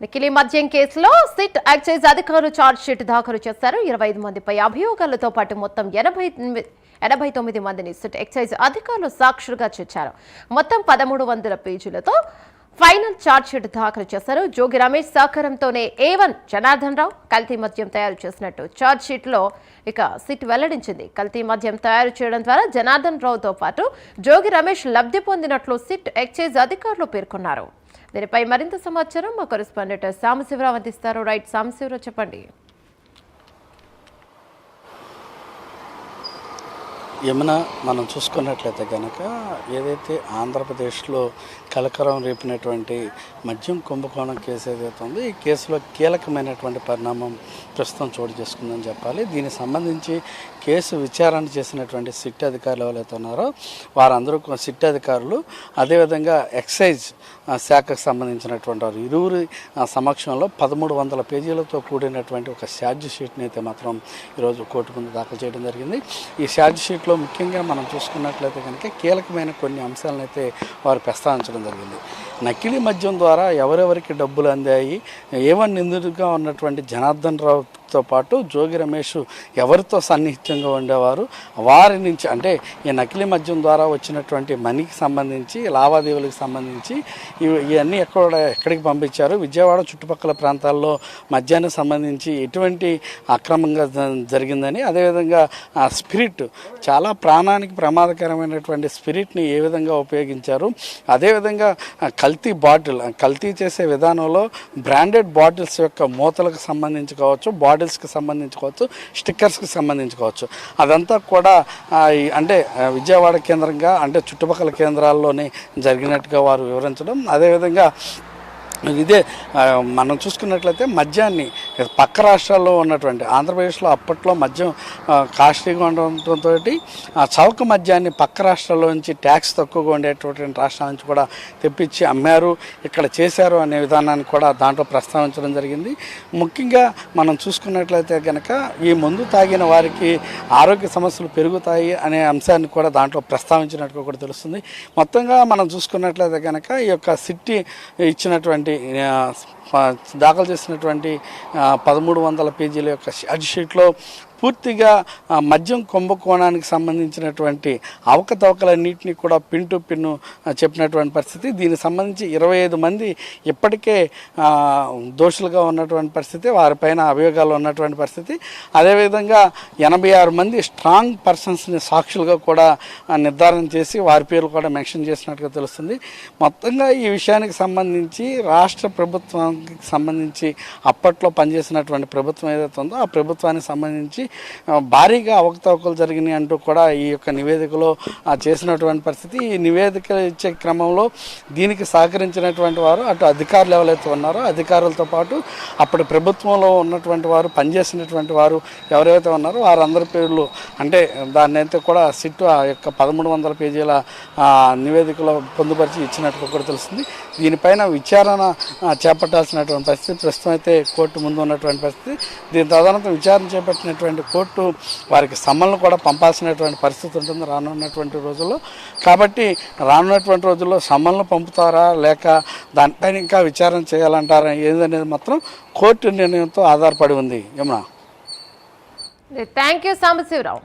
నకిలీ మద్యం కేసులో సిట్ ఎక్సైజ్ అధికారులు ఛార్జ్ షీట్ దాఖలు చేశారు. 25 మందిపై అభియోగాలతో పాటు మొత్తం 89 మందిని సిట్ ఎక్సైజ్ అధికారులు సాక్షులుగా చేర్చారు. మొత్తం 1300 పేజీలతో ఫైనల్ ఛార్జ్ షీట్ దాఖలు చేశారు. జోగి రమేష్ సహకారంతోనే A1 జనార్దన్ రావు కల్తీ మద్యం తయారు చేసినట్టు ఛార్జ్ షీట్ లో సిట్ వెల్లడించింది. కల్తీ మద్యం తయారు చేయడం ద్వారా జనార్దన్ రావుతో పాటు జోగి రమేష్ లబ్ధి పొందినట్లు సిట్ ఎక్సైజ్ అధికారులు పేర్కొన్నారు. దీనిపై మరింత సమాచారం మా కరెస్పాండెంట్ సాంబశివరావు అందిస్తారు. రైట్ సాంబశివరావు, చెప్పండి. యమున, మనం చూసుకున్నట్లయితే కనుక ఏదైతే ఆంధ్రప్రదేశ్లో కలకలం రేపినటువంటి మద్యం కుంభకోణం కేసు ఏదైతే ఉందో ఈ కేసులో కీలకమైనటువంటి పరిణామం ప్రస్తుతం చోటు చేసుకుందని చెప్పాలి. దీనికి సంబంధించి కేసు విచారణ చేసినటువంటి సిట్ అధికారులు ఎవరైతే ఉన్నారో వారందరూ సిట్ అధికారులు, అదేవిధంగా ఎక్సైజ్ శాఖకు సంబంధించినటువంటి వారు ఇరువురి సమక్షంలో 1300 పేజీలతో కూడినటువంటి ఒక ఛార్జ్ షీట్ని అయితే మాత్రం ఈరోజు కోర్టు ముందు దాఖలు చేయడం జరిగింది. ఈ ఛార్జ్ షీట్లో ముఖ్యంగా మనం చూసుకున్నట్లయితే కనుక కీలకమైన కొన్ని అంశాలను అయితే వారు ప్రస్తావించడం జరిగింది. నకిలీ మద్యం ద్వారా ఎవరెవరికి డబ్బులు అందాయి, A1 నిందితుడిగా ఉన్నటువంటి జనార్దన్ రావుతో పాటు జోగి రమేష్ ఎవరితో సన్నిహితంగా ఉండేవారు, వారి నుంచి అంటే ఈ నకిలీ మద్యం ద్వారా వచ్చినటువంటి మనీకి సంబంధించి లావాదేవీలకు సంబంధించి ఇవన్నీ ఎక్కడికి పంపించారు, విజయవాడ చుట్టుపక్కల ప్రాంతాల్లో మద్యానికి సంబంధించి ఎటువంటి అక్రమంగా జరిగిందని, అదేవిధంగా స్పిరిట్ చాలా ప్రాణానికి ప్రమాదకరమైనటువంటి స్పిరిట్ని ఏ విధంగా ఉపయోగించారు, అదేవిధంగా కల్తీ చేసే విధానంలో బ్రాండెడ్ బాటిల్స్ యొక్క మూతలకు సంబంధించి కావచ్చు, బాటిల్స్కి సంబంధించి కావచ్చు, స్టిక్కర్స్కి సంబంధించి కావచ్చు, అదంతా కూడా అంటే విజయవాడ కేంద్రంగా అంటే చుట్టుపక్కల కేంద్రాల్లోనే జరిగినట్టుగా వారు వివరించడం. అదేవిధంగా ఇదే మనం చూసుకున్నట్లయితే మద్యాన్ని పక్క రాష్ట్రాల్లో ఉన్నటువంటి ఆంధ్రప్రదేశ్లో అప్పట్లో మద్యం కాస్ట్లీగా ఉండటంతో చౌక మద్యాన్ని పక్క రాష్ట్రాల్లో నుంచి ట్యాక్స్ తక్కువగా ఉండేటటువంటి రాష్ట్రాల నుంచి కూడా తెప్పించి అమ్మారు, ఇక్కడ చేశారు అనే విధానాన్ని కూడా దాంట్లో ప్రస్తావించడం జరిగింది. ముఖ్యంగా మనం చూసుకున్నట్లయితే కనుక ఈ మందు తాగిన వారికి ఆరోగ్య సమస్యలు పెరుగుతాయి అనే అంశాన్ని కూడా దాంట్లో ప్రస్తావించినట్టుగా కూడా తెలుస్తుంది. మొత్తంగా మనం చూసుకున్నట్లయితే కనుక ఈ యొక్క సిట్టి ఇచ్చినటువంటి దాఖలు చేసినటువంటి 1300 పేజీల యొక్క ఛార్జ్ షీట్లో పూర్తిగా మద్యం కుంభకోణానికి సంబంధించినటువంటి అవకతవకలన్నింటినీ కూడా పిన్ను చెప్పినటువంటి పరిస్థితి. దీనికి సంబంధించి 25 మంది ఇప్పటికే దోషులుగా ఉన్నటువంటి పరిస్థితి, వారిపైన అభియోగాలు ఉన్నటువంటి పరిస్థితి. అదేవిధంగా 86 మంది స్ట్రాంగ్ పర్సన్స్ని సాక్షులుగా కూడా నిర్ధారణ చేసి వారి పేర్లు కూడా మెన్షన్ చేసినట్టుగా తెలుస్తుంది. మొత్తంగా ఈ విషయానికి సంబంధించి రాష్ట్ర ప్రభుత్వానికి సంబంధించి అప్పట్లో పనిచేసినటువంటి ప్రభుత్వం ఏదైతే ఉందో ఆ ప్రభుత్వానికి సంబంధించి భారీగా అవకతవకలు జరిగినాయి అంటూ కూడా ఈ యొక్క నివేదికలో చేసినటువంటి పరిస్థితి. ఈ నివేదిక ఇచ్చే క్రమంలో దీనికి సహకరించినటువంటి వారు అటు అధికారులు ఎవరైతే ఉన్నారో అధికారులతో పాటు అప్పటి ప్రభుత్వంలో ఉన్నటువంటి వారు పనిచేసినటువంటి వారు ఎవరైతే ఉన్నారో వారందరి పేర్లు అంటే దాన్ని అయితే కూడా సిట్టు ఆ యొక్క 1300 పేజీల నివేదికలో పొందుపరిచి ఇచ్చినట్టుగా కూడా తెలుస్తుంది. దీనిపైన విచారణ చేపట్టాల్సినటువంటి పరిస్థితి ప్రస్తుతం అయితే కోర్టు ముందు ఉన్నటువంటి పరిస్థితి. దీని తదనంతరం విచారణ చేపట్టినటువంటి కోర్టు వారికి సమ్మన్లు కూడా పంపాల్సినటువంటి పరిస్థితి ఉంటుంది రానున్నటువంటి రోజుల్లో. కాబట్టి రానున్నటువంటి రోజుల్లో సమ్మన్లు పంపుతారా లేక దానిపైన ఇంకా విచారణ చేయాలంటారా ఏదనేది మాత్రం కోర్టు నిర్ణయంతో ఆధారపడి ఉంది. Yamuna, thank you Sambasivarao.